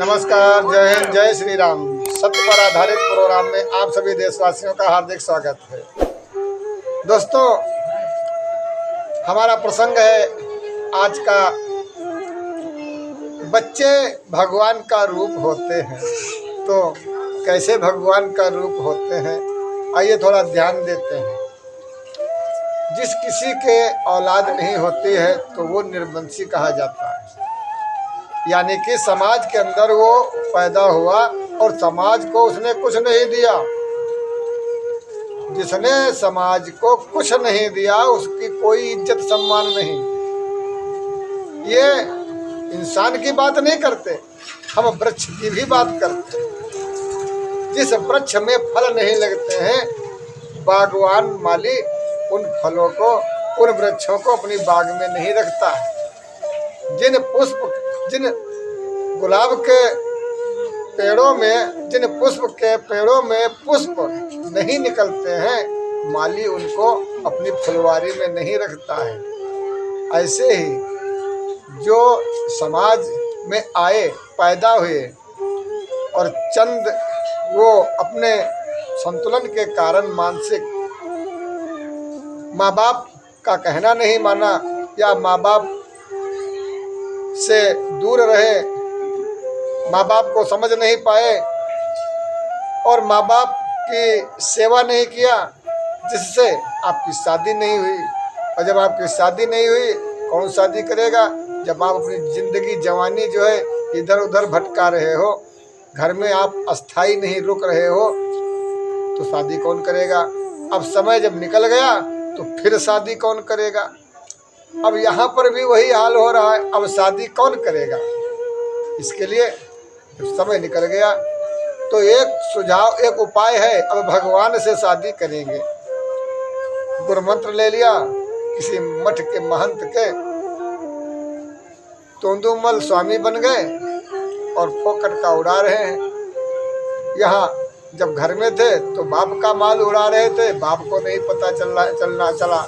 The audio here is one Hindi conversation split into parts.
नमस्कार, जय हिंद, जय श्री राम। सत्य पर आधारित प्रोग्राम में आप सभी देशवासियों का हार्दिक स्वागत है। दोस्तों, हमारा प्रसंग है आज का, बच्चे भगवान का रूप होते हैं। तो कैसे भगवान का रूप होते हैं, आइए थोड़ा ध्यान देते हैं। जिस किसी के औलाद नहीं होती है तो वो निर्वंशी कहा जाता है, यानी कि समाज के अंदर वो पैदा हुआ और समाज को उसने कुछ नहीं दिया। जिसने समाज को कुछ नहीं दिया उसकी कोई इज्जत सम्मान नहीं। ये इंसान की बात नहीं करते, हम वृक्ष की भी बात करते हैं। जिस वृक्ष में फल नहीं लगते हैं, बागवान माली उन फलों को, उन वृक्षों को अपनी बाग में नहीं रखता है। जिन गुलाब के पेड़ों में, जिन पुष्प के पेड़ों में पुष्प नहीं निकलते हैं, माली उनको अपनी फुलवारी में नहीं रखता है। ऐसे ही जो समाज में आए, पैदा हुए और चंद वो अपने संतुलन के कारण मानसिक माँ बाप का कहना नहीं माना या माँ बाप से दूर रहे, माँ बाप को समझ नहीं पाए और माँ बाप की सेवा नहीं किया, जिससे आपकी शादी नहीं हुई। और जब आपकी शादी नहीं हुई, कौन शादी करेगा? जब आप अपनी ज़िंदगी, जवानी जो है इधर उधर भटका रहे हो, घर में आप अस्थाई नहीं रुक रहे हो, तो शादी कौन करेगा? अब समय जब निकल गया तो फिर शादी कौन करेगा? अब यहाँ पर भी वही हाल हो रहा है, अब शादी कौन करेगा? इसके लिए जब समय निकल गया तो एक सुझाव, एक उपाय है, अब भगवान से शादी करेंगे। गुरुमंत्र ले लिया किसी मठ के महंत के, तोंदुमल स्वामी बन गए और फोकट का उड़ा रहे हैं। यहाँ जब घर में थे तो बाप का माल उड़ा रहे थे, बाप को नहीं पता चला।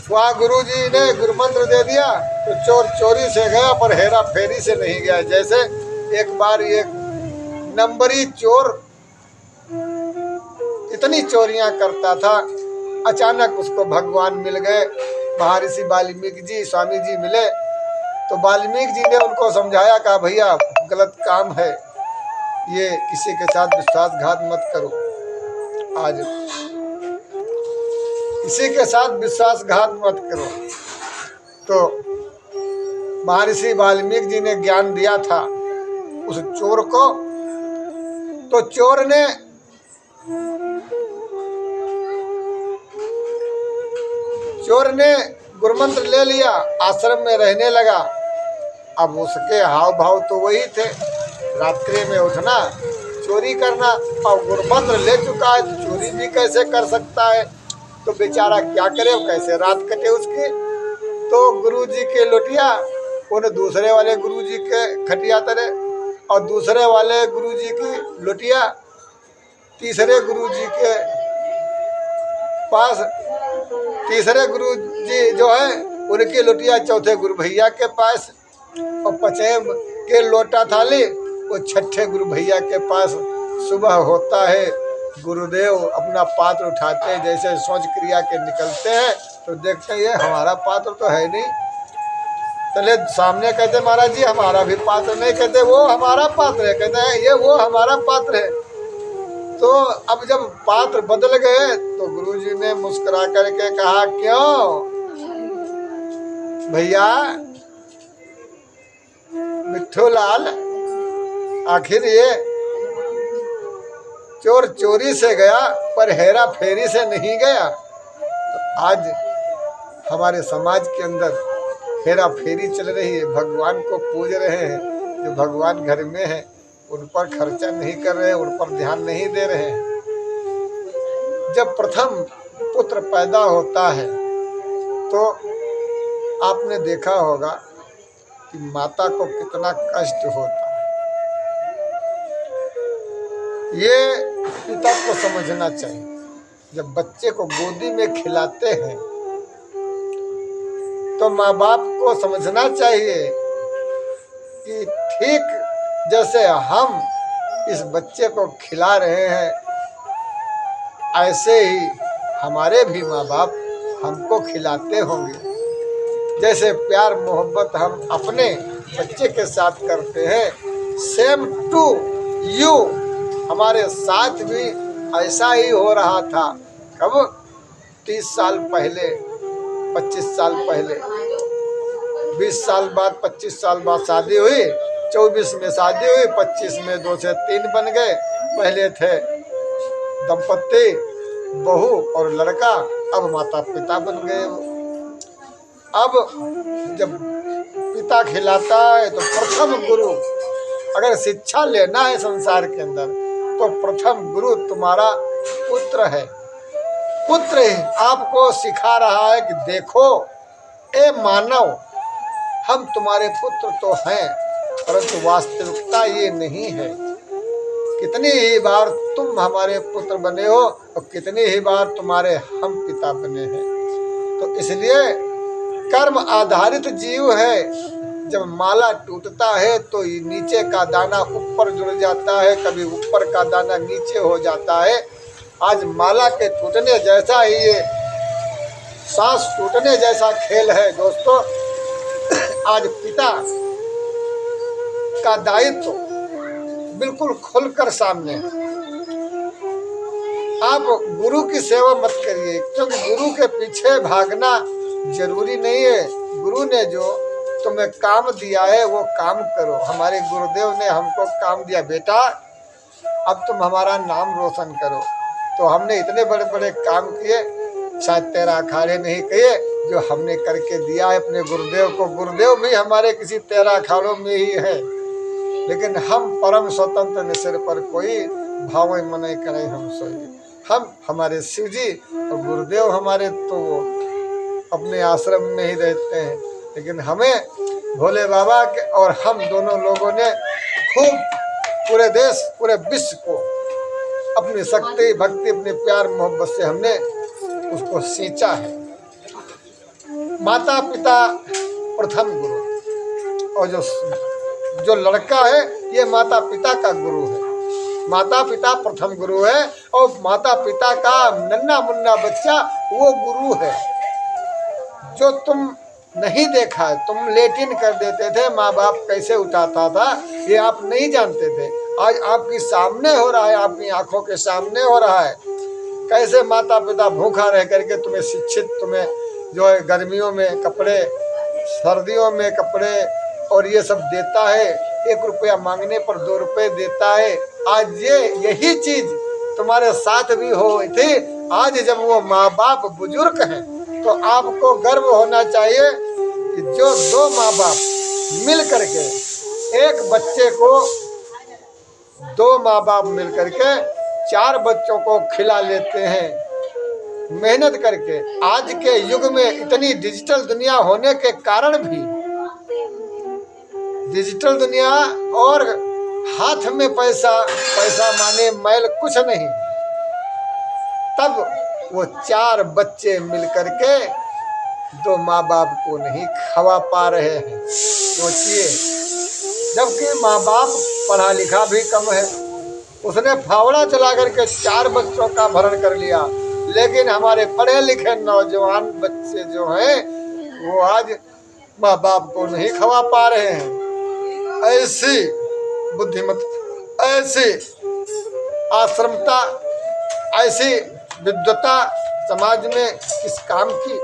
वहाँ गुरुजी ने गुरुमंत्र दे दिया तो चोर चोरी से गया पर हेरा फेरी से नहीं गया। जैसे एक बार एक नंबरी चोर इतनी चोरियां करता था, अचानक उसको भगवान मिल गए। महर्षि वाल्मीकि जी, स्वामी जी मिले तो वाल्मीकि जी ने उनको समझाया, कहा भैया गलत काम है, ये किसी के साथ विश्वासघात मत करो। आज किसी के साथ विश्वासघात मत करो। तो महर्षि वाल्मीकि जी ने ज्ञान दिया था उस चोर को, तो चोर ने गुरुमंत्र ले लिया, आश्रम में रहने लगा। अब उसके हाव भाव तो वही थे, रात्रि में उठना, चोरी करना। और गुरुमंत्र ले चुका है तो चोरी भी कैसे कर सकता है? तो बेचारा क्या करे, कैसे रात कटे उसकी? तो गुरुजी के लोटिया उन दूसरे वाले गुरुजी के खटिया तरे, और दूसरे वाले गुरुजी की लोटिया तीसरे गुरुजी के पास, तीसरे गुरुजी जो है उनकी लोटिया चौथे गुरु भैया के पास, और पचे के लोटा थाली वो छठे गुरु भैया के पास। सुबह होता है, गुरुदेव अपना पात्र उठाते हैं, जैसे सोच क्रिया के निकलते हैं तो देखते हैं ये हमारा पात्र तो है नहीं। चले सामने कहते महाराज जी हमारा भी पात्र नहीं, कहते वो हमारा पात्र है, कहते हैं ये वो हमारा पात्र है। तो अब जब पात्र बदल गए तो गुरुजी ने मुस्कुरा करके कहा, क्यों भैया मिट्ठू लाल, आखिर ये चोर चोरी से गया पर हेरा फेरी से नहीं गया। तो आज हमारे समाज के अंदर हेरा फेरी चल रही है, भगवान को पूज रहे हैं, जो भगवान घर में है उन पर खर्चा नहीं कर रहे हैं, उन पर ध्यान नहीं दे रहे हैं। जब प्रथम पुत्र पैदा होता है तो आपने देखा होगा कि माता को कितना कष्ट होता है। ये पिता को समझना चाहिए। जब बच्चे को गोदी में खिलाते हैं तो माँ बाप को समझना चाहिए कि ठीक जैसे हम इस बच्चे को खिला रहे हैं, ऐसे ही हमारे भी माँ बाप हमको खिलाते होंगे। जैसे प्यार मोहब्बत हम अपने बच्चे के साथ करते हैं, सेम टू यू हमारे साथ भी ऐसा ही हो रहा था। कब? 30 साल पहले, 25 साल पहले, 20 साल बाद, 25 साल बाद शादी हुई, 24 में शादी हुई, 25 में 2 से 3 बन गए। पहले थे दंपत्ति, बहू और लड़का, अब माता पिता बन गए। अब जब पिता खिलाता है तो प्रथम गुरु, अगर शिक्षा लेना है संसार के अंदर, तो प्रथम गुरु तुम्हारा पुत्र है। पुत्र ही आपको सिखा रहा है कि देखो ए मानव, हम तुम्हारे पुत्र तो हैं, परंतु वास्तविकता ये नहीं है। कितनी ही बार तुम हमारे पुत्र बने हो और कितनी ही बार तुम्हारे हम पिता बने हैं। तो इसलिए कर्म आधारित जीव है। जब माला टूटता है तो नीचे का दाना ऊपर जुड़ जाता है, कभी ऊपर का दाना नीचे हो जाता है। आज माला के टूटने जैसा ही ये सांस टूटने जैसा खेल है दोस्तों। आज पिता का दायित्व बिल्कुल खुलकर सामने है। आप गुरु की सेवा मत करिए, क्योंकि गुरु के पीछे भागना जरूरी नहीं है। गुरु ने जो तुम्हें काम दिया है वो काम करो। हमारे गुरुदेव ने हमको काम दिया, बेटा अब तुम हमारा नाम रोशन करो। तो हमने इतने बड़े बड़े काम किए, शायद 13 अखाड़े नहीं किए, जो हमने करके दिया है अपने गुरुदेव को। गुरुदेव भी हमारे किसी 13 अखाड़ों में ही है, लेकिन हम परम स्वतंत्र न सिर पर कोई भाव मन करे हम सोई। हम हमारे शिव जी और गुरुदेव हमारे तो वो अपने आश्रम में ही रहते हैं, लेकिन हमें भोले बाबा के और हम दोनों लोगों ने खूब पूरे देश पूरे विश्व को अपनी शक्ति भक्ति अपने प्यार मोहब्बत से हमने उसको सींचा है। माता पिता प्रथम गुरु, और जो लड़का है ये माता पिता का गुरु है। माता पिता प्रथम गुरु है और माता पिता का नन्हा मुन्ना बच्चा वो गुरु है। जो तुम नहीं देखा है, तुम लेटिन कर देते थे, माँ बाप कैसे उठाता था ये आप नहीं जानते थे। आज आपके सामने हो रहा है, आपकी आंखों के सामने हो रहा है। कैसे माता पिता भूखा रह करके तुम्हें शिक्षित, तुम्हें जो है गर्मियों में कपड़े, सर्दियों में कपड़े और ये सब देता है। 1 रुपया मांगने पर 2 रुपये देता है। आज यही चीज तुम्हारे साथ भी हुई थी। आज जब वो माँ बाप बुजुर्ग हैं तो आपको गर्व होना चाहिए कि जो 2 माँ बाप मिल करके एक बच्चे को, 2 माँ बाप मिल करके 4 बच्चों को खिला लेते हैं मेहनत करके। आज के युग में इतनी डिजिटल दुनिया होने के कारण भी, डिजिटल दुनिया और हाथ में पैसा, पैसा माने मैल कुछ नहीं, तब वो 4 बच्चे मिल करके 2 माँ बाप को नहीं खवा पा रहे हैं। सोचिए, जबकि माँ बाप पढ़ा लिखा भी कम है, उसने फावड़ा चला करके 4 बच्चों का भरण कर लिया। लेकिन हमारे पढ़े लिखे नौजवान बच्चे जो हैं वो आज माँ बाप को नहीं खवा पा रहे हैं। ऐसी बुद्धिमत, ऐसी आश्रमता, ऐसी विद्वता समाज में किस काम की,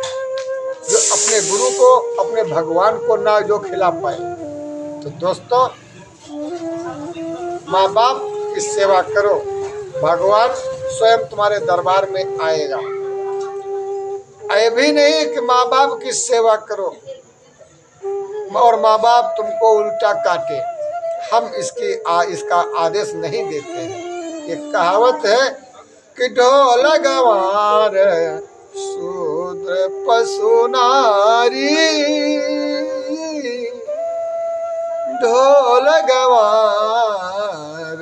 जो अपने गुरु को, अपने भगवान को ना जो खिला पाए। तो दोस्तों, माँ बाप की सेवा करो, भगवान स्वयं तुम्हारे दरबार में आएगा। ये भी नहीं कि माँ बाप की सेवा करो और माँ बाप तुमको उल्टा काटे। हम इसका आदेश नहीं देते हैं। एक कहावत है कि ढोल गंवार शूद्र पशु नारी, ढोल गंवार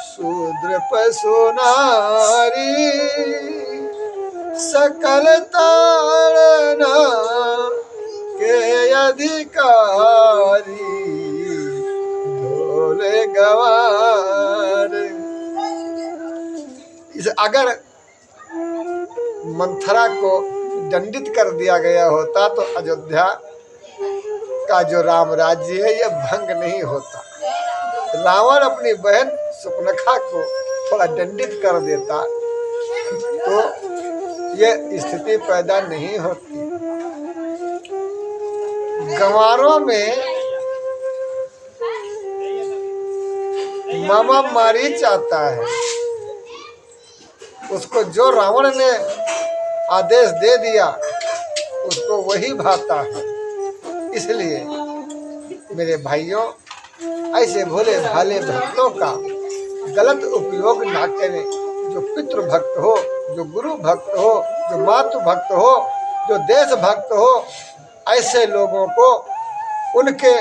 शूद्र पशु नारी, सकल ताड़ना के अधिकारी, ढोल गवार। इस अगर मंथरा को दंडित कर दिया गया होता तो अयोध्या का जो राम राज्य है यह भंग नहीं होता। रावण अपनी बहन सुपनखा को थोड़ा दंडित कर देता तो यह स्थिति पैदा नहीं होती। गंवारों में मामा मारीच आता है, उसको जो रावण ने आदेश दे दिया उसको वही भाता है। इसलिए मेरे भाइयों, ऐसे भोले भाले भक्तों का गलत उपयोग ना करें। जो पितृ भक्त हो, जो गुरु भक्त हो, जो मातृ भक्त हो, जो देश भक्त हो, ऐसे लोगों को उनके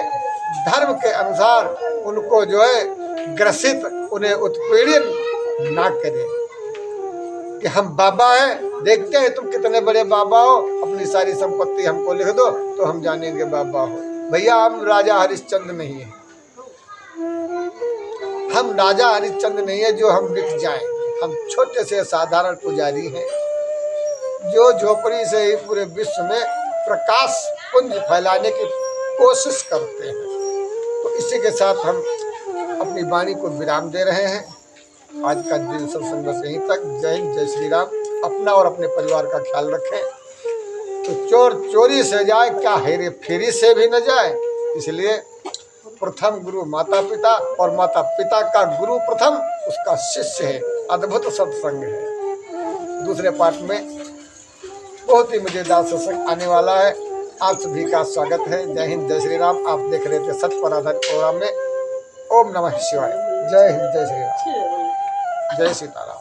धर्म के अनुसार उनको जो है ग्रसित, उन्हें उत्पीड़ित ना करें कि हम बाबा हैं, देखते हैं तुम कितने बड़े बाबा हो, अपनी सारी संपत्ति हमको लिख दो तो हम जानेंगे बाबा हो। भैया हम राजा हरिश्चंद्र नहीं है, हम राजा हरिश्चंद्र नहीं है जो हम बिक जाएं। हम छोटे से साधारण पुजारी हैं जो झोपड़ी से ही पूरे विश्व में प्रकाश पुंज फैलाने की कोशिश करते हैं। तो इसी के साथ हम अपनी वाणी को विराम दे रहे हैं। आज का दिन सत्संग बस यहीं तक। जय हिंद, जय श्री राम। अपना और अपने परिवार का ख्याल रखें। तो चोर चोरी से जाए, क्या हेरे फेरी से भी न जाए। इसलिए प्रथम गुरु माता पिता और माता पिता का गुरु प्रथम उसका शिष्य है। अद्भुत सत्संग है। दूसरे पार्ट में बहुत ही मजेदार सत्संग आने वाला है। आप सभी का स्वागत है। जय हिंद, जय श्री राम। आप देख रहे थे सत्य पर आधारित प्रोग्राम में। ओम नमः शिवाय। जय हिंद, जय श्री राम, जय सीताराम।